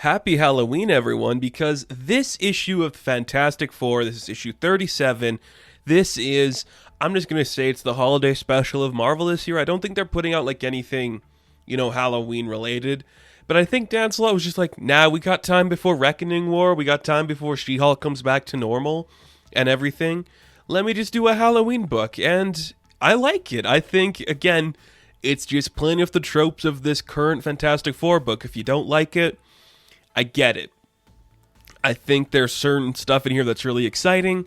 Happy Halloween, everyone, because this issue of Fantastic Four, this is issue 37. This is, I'm just going to say it's the holiday special of Marvel this year. I don't think they're putting out like anything, Halloween related. But I think Dan Slott was just like, nah, we got time before Reckoning War. We got time before She-Hulk comes back to normal and everything. Let me just do a Halloween book. And I like it. I think, again, it's just playing with the tropes of this current Fantastic Four book. If you don't like it, I get it. I think there's certain stuff in here that's really exciting.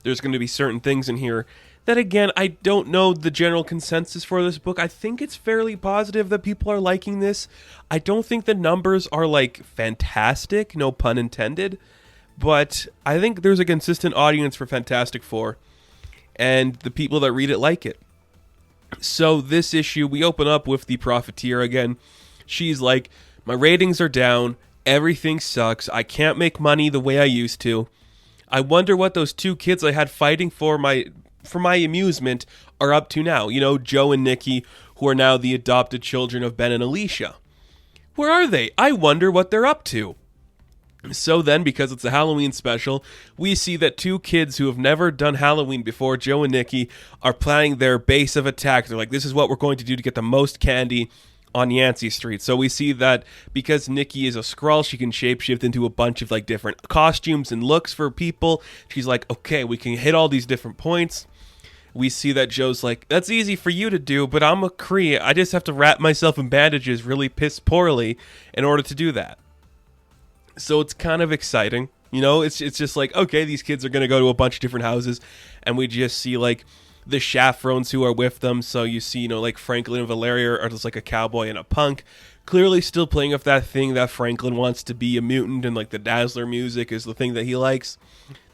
There's going to be certain things in here that, again, I don't know the general consensus for this book. I think it's fairly positive that people are liking this. I don't think the numbers are, like, fantastic, no pun intended. But I think there's a consistent audience for Fantastic Four. And the people that read it like it. So this issue, we open up with the Profiteer again. She's like, my ratings are down. Everything sucks. I can't make money the way I used to. I wonder what those two kids I had fighting for my amusement are up to now. Jo and Nikki, who are now the adopted children of Ben and Alicia. Where are they? I wonder what they're up to. So then, because it's a Halloween special, we see that two kids who have never done Halloween before, Jo and Nikki, are planning their base of attack. They're like, this is what we're going to do to get the most candy on Yancey Street. So we see that because Nikki is a Skrull, she can shapeshift into a bunch of like different costumes and looks for people. She's like, okay, we can hit all these different points. We see that Joe's like, that's easy for you to do, but I'm a Kree. I just have to wrap myself in bandages really piss poorly in order to do that. So it's kind of exciting. It's just like, okay, these kids are going to go to a bunch of different houses, and we just see like the chaperones who are with them. So you see, like Franklin and Valeria are just like a cowboy and a punk, clearly still playing with that thing that Franklin wants to be a mutant, and like the Dazzler music is the thing that he likes.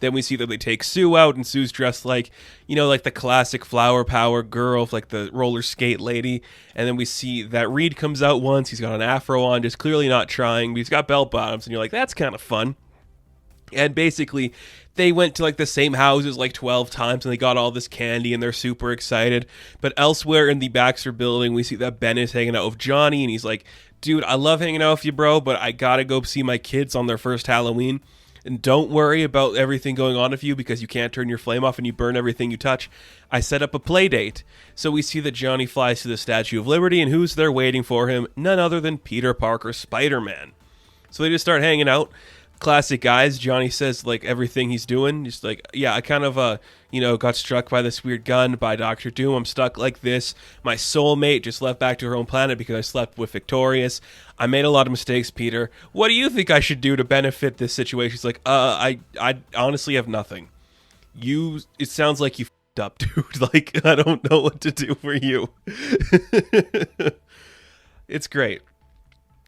Then we see that they take Sue out, and Sue's dressed like, like the classic flower power girl, like the roller skate lady. And then we see that Reed comes out once. He's got an afro on, just clearly not trying, but he's got bell bottoms, and you're like, that's kind of fun. And basically, they went to like the same houses like 12 times and they got all this candy and they're super excited. But elsewhere in the Baxter building, we see that Ben is hanging out with Johnny, and he's like, dude, I love hanging out with you, bro, but I gotta go see my kids on their first Halloween. And don't worry about everything going on with you because you can't turn your flame off and you burn everything you touch. I set up a play date. So we see that Johnny flies to the Statue of Liberty, and who's there waiting for him? None other than Peter Parker, Spider-Man. So they just start hanging out. Classic guys. Johnny says like everything he's doing, just like, yeah, I kind of got struck by this weird gun by Doctor Doom. I'm stuck like this. My soulmate just left back to her own planet because I slept with Victorious. I made a lot of mistakes, Peter. What do you think I should do to benefit this situation? He's like, I honestly have nothing. It sounds like you f***ed up, dude. Like, I don't know what to do for you. It's great.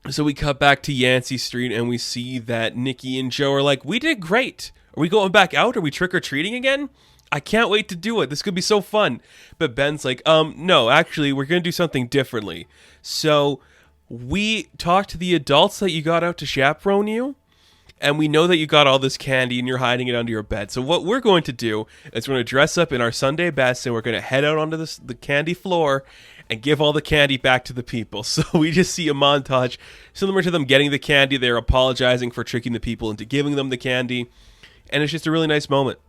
So we cut back to Yancey Street, and we see that Nikki and Jo are like, we did great. Are we going back out? Are we trick-or-treating again? I can't wait to do it. This could be so fun. But Ben's like, no, actually, we're going to do something differently. So we talked to the adults that you got out to chaperone you, and we know that you got all this candy and you're hiding it under your bed. So what we're going to do is we're going to dress up in our Sunday best, and we're going to head out onto the candy floor and give all the candy back to the people. So we just see a montage similar to them getting the candy. They're apologizing for tricking the people into giving them the candy. And it's just a really nice moment.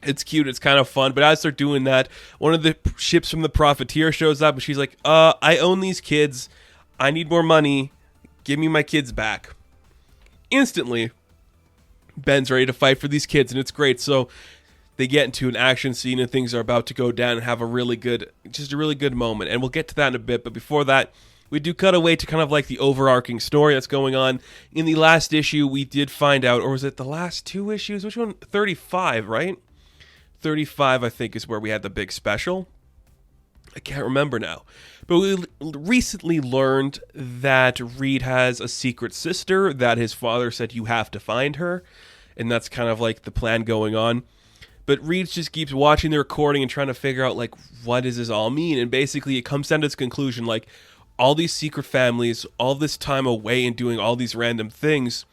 It's cute. It's kind of fun. But as they're doing that, one of the ships from the Profiteer shows up, and she's like, I own these kids. I need more money. Give me my kids back. Instantly, Ben's ready to fight for these kids, and it's great. So they get into an action scene, and things are about to go down and have a really good moment. And we'll get to that in a bit. But before that, we do cut away to kind of like the overarching story that's going on. In the last issue, we did find out, or was it the last two issues? Which one? 35, right? 35, I think, is where we had the big special. I can't remember now. But we recently learned that Reed has a secret sister that his father said you have to find her. And that's kind of like the plan going on. But Reed just keeps watching the recording and trying to figure out, like, what does this all mean? And basically it comes down to its conclusion, like, all these secret families, all this time away and doing all these random things,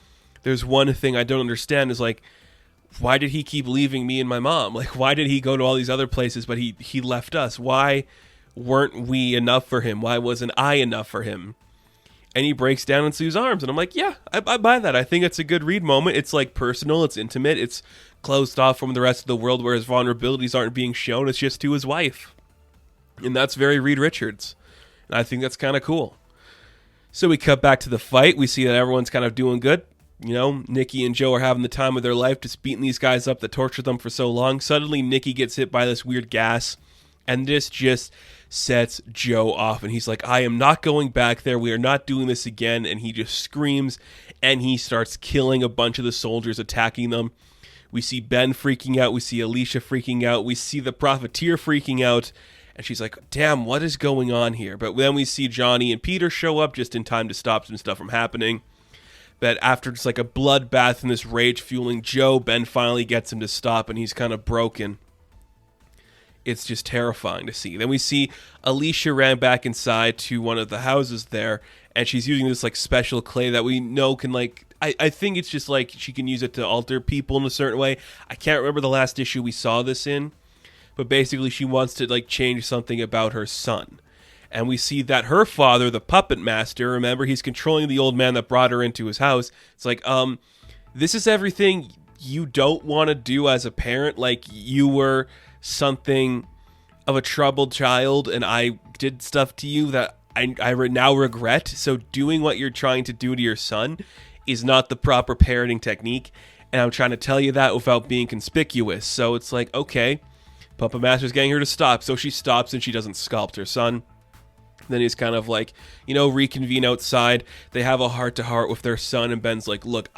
there's one thing I don't understand is, like, why did he keep leaving me and my mom? Like, why did he go to all these other places, but he left us? Why weren't we enough for him? Why wasn't I enough for him? and he breaks down in Sue's arms. And I'm like, yeah, I buy that. I think it's a good read moment. It's like personal, it's intimate, it's closed off from the rest of the world where his vulnerabilities aren't being shown. It's just to his wife. And that's very Reed Richards. And I think that's kind of cool. So we cut back to the fight. We see that everyone's kind of doing good. You know, Nikki and Jo are having the time of their life, just beating these guys up that tortured them for so long. Suddenly, Nikki gets hit by this weird gas, and this just sets Jo off. And he's like, I am not going back there. We are not doing this again. And he just screams, and he starts killing a bunch of the soldiers, attacking them. We see Ben freaking out. We see Alicia freaking out. We see the Profiteer freaking out. And she's like, damn, what is going on here? But then we see Johnny and Peter show up just in time to stop some stuff from happening. But after just like a bloodbath and this rage fueling Jo, Ben finally gets him to stop, and he's kind of broken. It's just terrifying to see. Then we see Alicia ran back inside to one of the houses there, and she's using this like special clay that we know can like, I think it's just like she can use it to alter people in a certain way. I can't remember the last issue we saw this in, but basically she wants to like change something about her son. And we see that her father, the puppet master, remember, he's controlling the old man that brought her into his house. It's like, this is everything you don't want to do as a parent. Like, you were something of a troubled child, and I did stuff to you that I now regret. So doing what you're trying to do to your son is not the proper parenting technique. And I'm trying to tell you that without being conspicuous. So it's like, okay, puppet master's getting her to stop. So she stops, and she doesn't sculpt her son. Then he's kind of like, you know, reconvene outside. They have a heart-to-heart with their son, and Ben's like, look,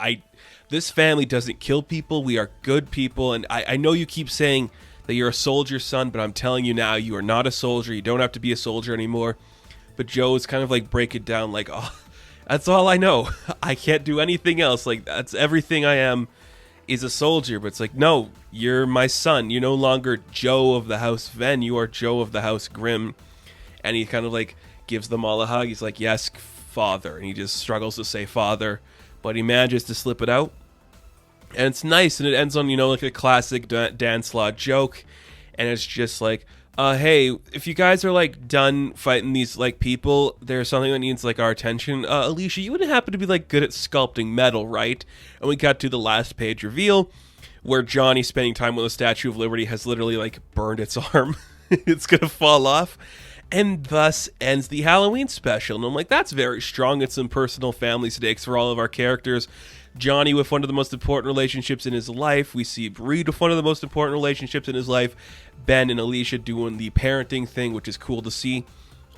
this family doesn't kill people. We are good people, and I know you keep saying that you're a soldier, son, but I'm telling you now, you are not a soldier. You don't have to be a soldier anymore. But Joe is kind of like, break it down like, oh, that's all I know. I can't do anything else. Like, that's everything I am is a soldier. But it's like, no, you're my son. You're no longer Joe of the House Venn. You are Joe of the House Grimm. And he kind of like gives them all a hug. He's like, yes, father. And he just struggles to say father, but he manages to slip it out. And it's nice. And it ends on, you know, like a classic Dan Slott joke. And it's just like, hey, if you guys are like done fighting these like people, there's something that needs like our attention. Alicia, you wouldn't happen to be like good at sculpting metal, right? And we got to the last page reveal where Johnny, spending time with the Statue of Liberty, has literally like burned its arm. It's going to fall off. And thus ends the Halloween special. And I'm like, that's very strong. It's some personal family stakes for all of our characters. Johnny with one of the most important relationships in his life. We see Reed with one of the most important relationships in his life. Ben and Alicia doing the parenting thing, which is cool to see.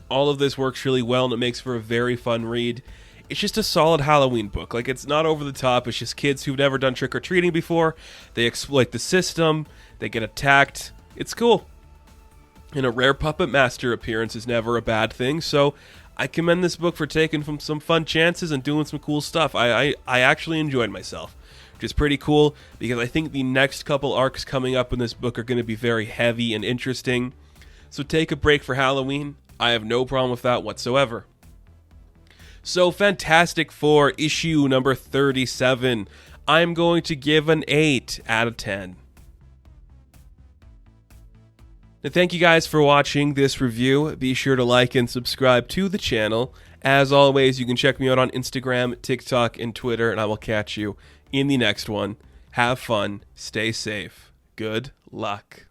All of this works really well, and it makes for a very fun read. It's just a solid Halloween book. Like, it's not over the top. It's just kids who've never done trick-or-treating before. They exploit the system. They get attacked. It's cool. And a rare puppet master appearance is never a bad thing, so I commend this book for taking some fun chances and doing some cool stuff. I actually enjoyed myself, which is pretty cool, because I think the next couple arcs coming up in this book are going to be very heavy and interesting. So take a break for Halloween. I have no problem with that whatsoever. So Fantastic Four issue number 37. I'm going to give an 8 out of 10. Now, thank you guys for watching this review. Be sure to like and subscribe to the channel. As always, you can check me out on Instagram, TikTok, and Twitter, and I will catch you in the next one. Have fun. Stay safe. Good luck.